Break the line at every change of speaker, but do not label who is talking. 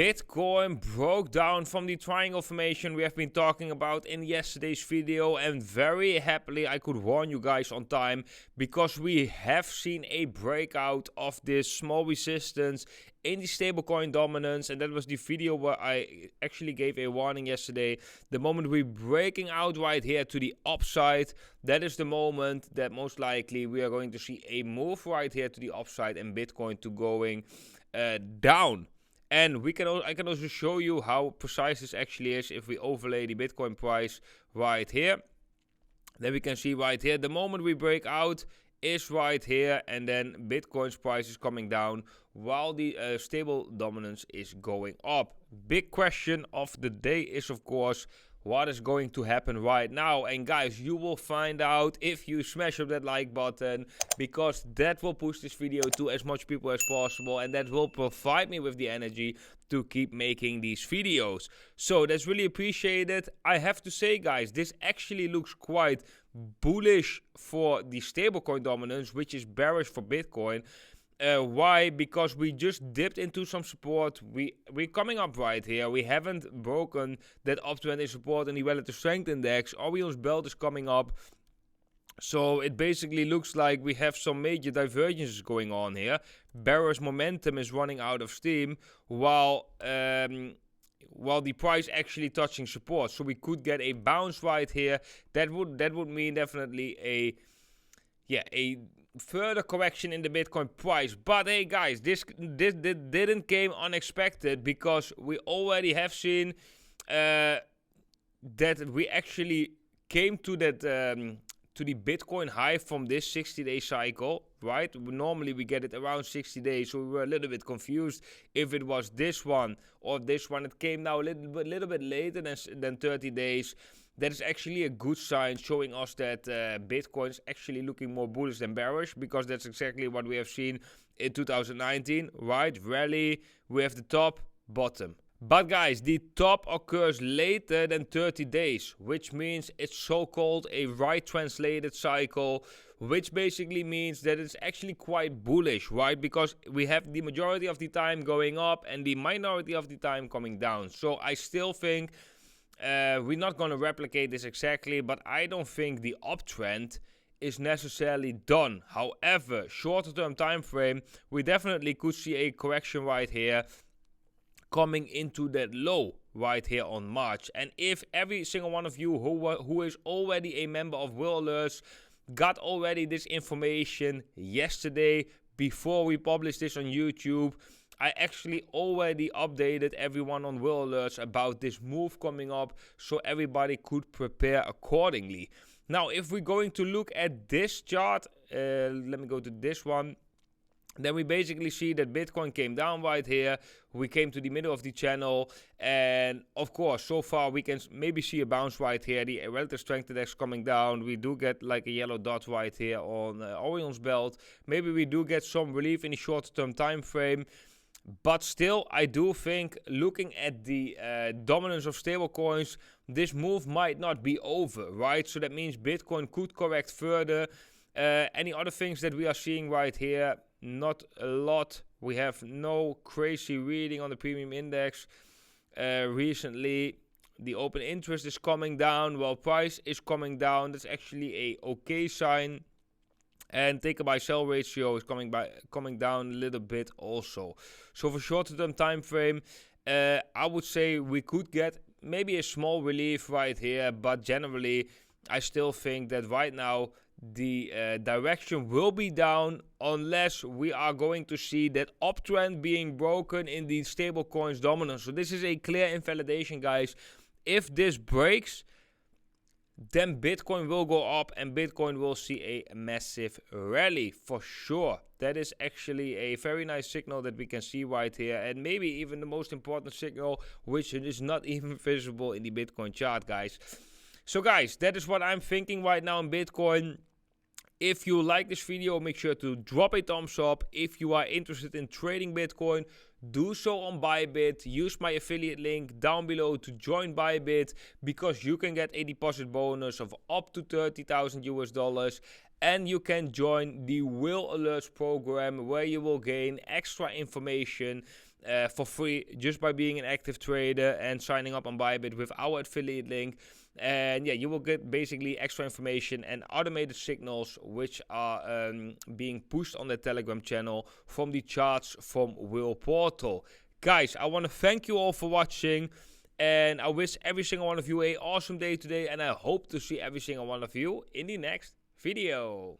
Bitcoin broke down from the triangle formation we have been talking about in yesterday's video, and very happily I could warn you guys on time, because we have seen a breakout of this small resistance in the stablecoin dominance, and that was the video where I actually gave a warning yesterday. The moment we're breaking out right here to the upside, that is the moment that most likely we are going to see a move right here to the upside and Bitcoin to going down. And I can also show you how precise this actually is if we overlay the Bitcoin price right here. Then we can see right here, the moment we break out is right here, and then Bitcoin's price is coming down while the stable dominance is going up. Big question of the day is, of course, what is going to happen right now. And guys, you will find out if you smash up that like button, because that will push this video to as much people as possible, and that will provide me with the energy to keep making these videos. So that's really appreciated. I have to say, guys, this actually looks quite bullish for the stablecoin dominance, which is bearish for Bitcoin. Why? Because we just dipped into some support. We're coming up right here. We haven't broken that uptrend in support in the relative strength index. Orion's belt is coming up. So it basically looks like we have some major divergences going on here. Bearish momentum is running out of steam while the price actually touching support. So we could get a bounce right here. That would mean definitely a further correction in the Bitcoin price. But hey guys, this didn't came unexpected, because we already have seen that we actually came to that to the Bitcoin high from this 60-day cycle, right? Normally we get it around 60 days, so we were a little bit confused if it was this one or this one. It came now a little bit later than 30 days. That is actually a good sign, showing us that Bitcoin is actually looking more bullish than bearish, because that's exactly what we have seen in 2019, right? Rally, we have the top, bottom. But guys, the top occurs later than 30 days, which means it's so-called a right translated cycle, which basically means that it's actually quite bullish, right? Because we have the majority of the time going up and the minority of the time coming down. So I still think we're not going to replicate this exactly, but I don't think the uptrend is necessarily done. However, shorter term time frame, we definitely could see a correction right here coming into that low right here on March. And if every single one of you who is already a member of WhaleAlerts got already this information yesterday before we published this on YouTube, I actually already updated everyone on WhaleAlerts about this move coming up, so everybody could prepare accordingly. Now, if we're going to look at this chart, let me go to this one. Then we basically see that Bitcoin came down right here. We came to the middle of the channel, and of course, so far we can maybe see a bounce right here. The relative strength index coming down. We do get like a yellow dot right here on Orion's belt. Maybe we do get some relief in the short-term time frame. But still, I do think, looking at the dominance of stablecoins, this move might not be over, right? So that means Bitcoin could correct further. Any other things that we are seeing right here? Not a lot. We have no crazy reading on the premium index. Recently, the open interest is coming down while price is coming down. That's actually a okay sign. And take a buy sell ratio is coming down a little bit also. So for shorter term time frame, I would say we could get maybe a small relief right here, but generally I still think that right now the direction will be down unless we are going to see that uptrend being broken in the stablecoins dominance. So this is a clear invalidation, guys. If this breaks, then Bitcoin will go up and Bitcoin will see a massive rally for sure. That is actually a very nice signal that we can see right here, and maybe even the most important signal, which is not even visible in the Bitcoin chart, guys. So guys, that is what I'm thinking right now in Bitcoin. If you like this video, make sure to drop a thumbs up. If you are interested in trading Bitcoin, do so on Bybit. Use my affiliate link down below to join Bybit, because you can get a deposit bonus of up to $30,000 and you can join the WhaleAlerts program, where you will gain extra information for free just by being an active trader and signing up on Bybit with our affiliate link. And yeah, you will get basically extra information and automated signals which are being pushed on the Telegram channel from the charts from WhalePortal. Guys, I want to thank you all for watching, and I wish every single one of you an awesome day today, and I hope to see every single one of you in the next video.